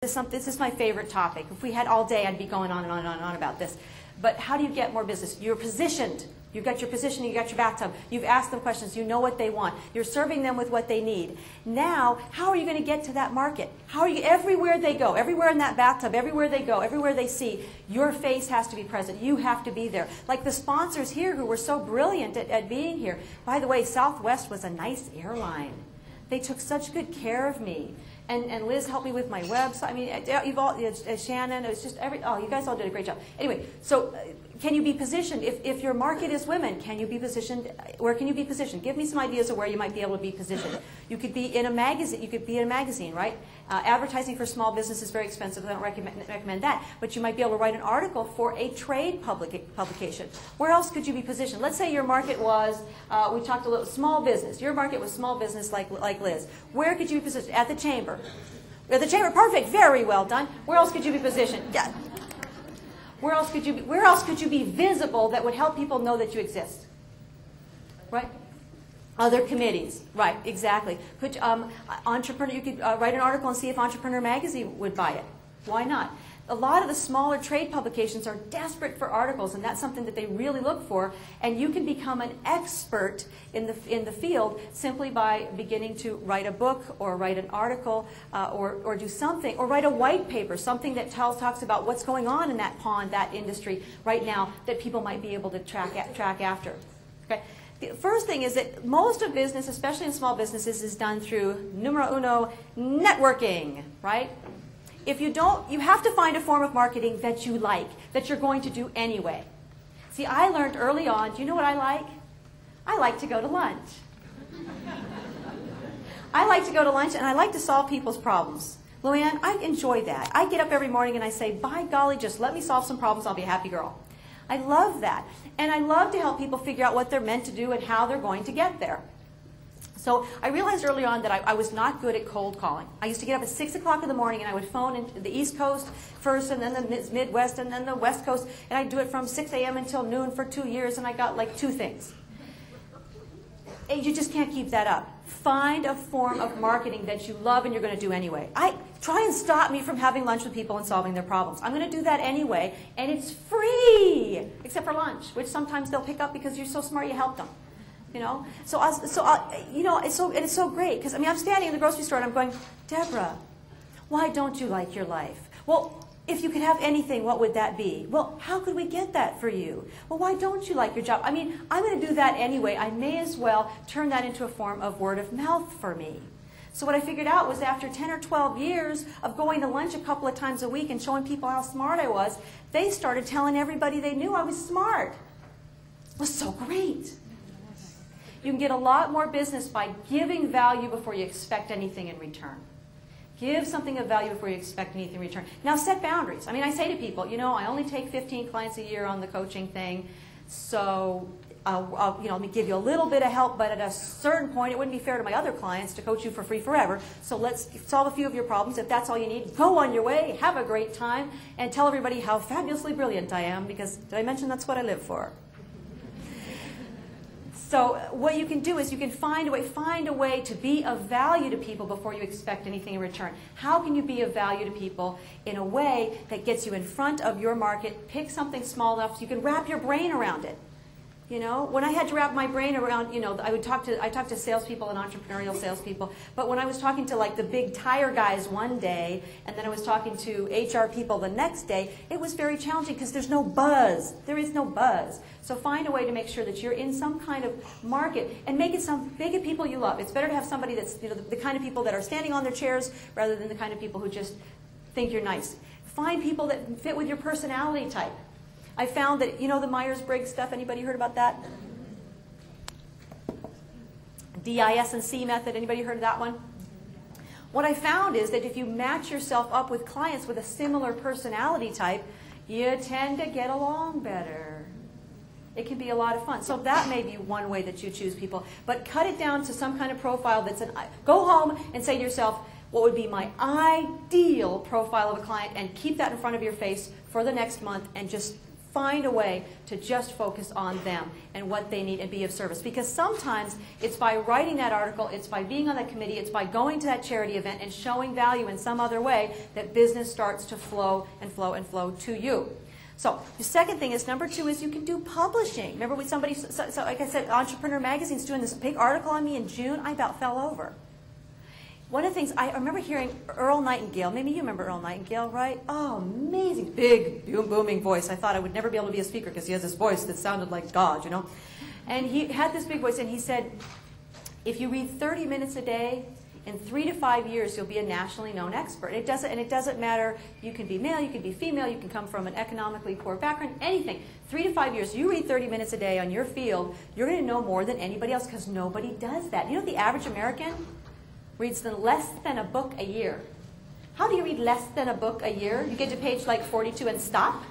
This is my favorite topic. If we had all day, I'd be going on and on and on and on about this. But how do you get more business? You're positioned. You've got your position, you've got your bathtub. You've asked them questions. You know what they want. You're serving them with what they need. Now, how are you going to get to that market? How are you, everywhere they go, everywhere in that bathtub, everywhere they go, everywhere they see, your face has to be present. You have to be there. Like the sponsors here who were so brilliant at being here. By the way, Southwest was a nice airline. They took such good care of me. And Liz helped me with my website. I mean, you've all, Shannon, it was just you guys all did a great job. Anyway, so can you be positioned? If your market is women, can you be positioned? Where can you be positioned? Give me some ideas of where you might be able to be positioned. You could be in a magazine. You could be in a magazine, right? Advertising for small business is very expensive. I don't recommend that. But you might be able to write an article for a trade publication. Where else could you be positioned? Let's say your market was, we talked a little, small business. Your market was small business like Liz. Where could you be positioned? At the chamber. At the chamber, perfect, very well done. Where else could you be positioned? Yeah. Where else could you be visible that would help people know that you exist? Right? Other committees. Right, exactly. Could Entrepreneur, you could write an article and see if Entrepreneur Magazine would buy it. Why not? A lot of the smaller trade publications are desperate for articles, and that's something that they really look for. And you can become an expert in the field simply by beginning to write a book or write an article or do something, or write a white paper, something that talks about what's going on in that pond, that industry right now that people might be able to track after. Okay? The first thing is that most of business, especially in small businesses, is done through numero uno, networking, right? If you don't, you have to find a form of marketing that you like, that you're going to do anyway. See, I learned early on, do you know what I like? I like to go to lunch. I like to go to lunch and I like to solve people's problems. Luann, I enjoy that. I get up every morning and I say, by golly, just let me solve some problems, I'll be a happy girl. I love that. And I love to help people figure out what they're meant to do and how they're going to get there. So I realized early on that I was not good at cold calling. I used to get up at 6 o'clock in the morning and I would phone in the East Coast first and then the Midwest and then the West Coast. And I'd do it from 6 a.m. until noon for 2 years and I got like 2 things. And you just can't keep that up. Find a form of marketing that you love and you're going to do anyway. Try and stop me from having lunch with people and solving their problems. I'm going to do that anyway, and it's free, except for lunch, which sometimes they'll pick up because you're so smart you helped them. You know, you know, it's so great because I mean I'm standing in the grocery store and I'm going, Deborah, why don't you like your life? Well, if you could have anything, what would that be? Well, how could we get that for you? Well, why don't you like your job? I mean, I'm going to do that anyway. I may as well turn that into a form of word of mouth for me. So what I figured out was after 10 or 12 years of going to lunch a couple of times a week and showing people how smart I was, they started telling everybody they knew I was smart. It was so great. You can get a lot more business by giving value before you expect anything in return. Give something of value before you expect anything in return. Now set boundaries. I mean, I say to people, you know, I only take 15 clients a year on the coaching thing, so you know, let me give you a little bit of help, but at a certain point, it wouldn't be fair to my other clients to coach you for free forever. So let's solve a few of your problems. If that's all you need, go on your way, have a great time, and tell everybody how fabulously brilliant I am, because did I mention that's what I live for? So what you can do is you can find a way to be of value to people before you expect anything in return. How can you be of value to people in a way that gets you in front of your market? Pick something small enough so you can wrap your brain around it. You know, when I had to wrap my brain around, you know, I talked to salespeople and entrepreneurial salespeople, but when I was talking to like the big tire guys one day, and then I was talking to HR people the next day, it was very challenging because there's no buzz. There is no buzz. So find a way to make sure that you're in some kind of market and make it people you love. It's better to have somebody that's, you know, the kind of people that are standing on their chairs rather than the kind of people who just think you're nice. Find people that fit with your personality type. I found that, you know, the Myers-Briggs stuff, anybody heard about that? DISC method, anybody heard of that one? What I found is that if you match yourself up with clients with a similar personality type, you tend to get along better. It can be a lot of fun. So that may be one way that you choose people. But cut it down to some kind of profile that's go home and say to yourself, what would be my ideal profile of a client, and keep that in front of your face for the next month and just find a way to just focus on them and what they need and be of service. Because sometimes it's by writing that article, it's by being on that committee, it's by going to that charity event and showing value in some other way that business starts to flow and flow and flow to you. So the second thing is, number 2 is you can do publishing. Remember when somebody, so like I said, Entrepreneur Magazine's doing this big article on me in June, I about fell over. One of the things, I remember hearing Earl Nightingale. Maybe you remember Earl Nightingale, right? Oh, amazing, big, booming voice. I thought I would never be able to be a speaker because he has this voice that sounded like God, you know? And he had this big voice, and he said, if you read 30 minutes a day, in 3 to 5 years, you'll be a nationally known expert. It doesn't matter. You can be male, you can be female, you can come from an economically poor background, anything. 3 to 5 years, you read 30 minutes a day on your field, you're going to know more than anybody else because nobody does that. You know the average American reads less than a book a year. How do you read less than a book a year? You get to page like 42 and stop?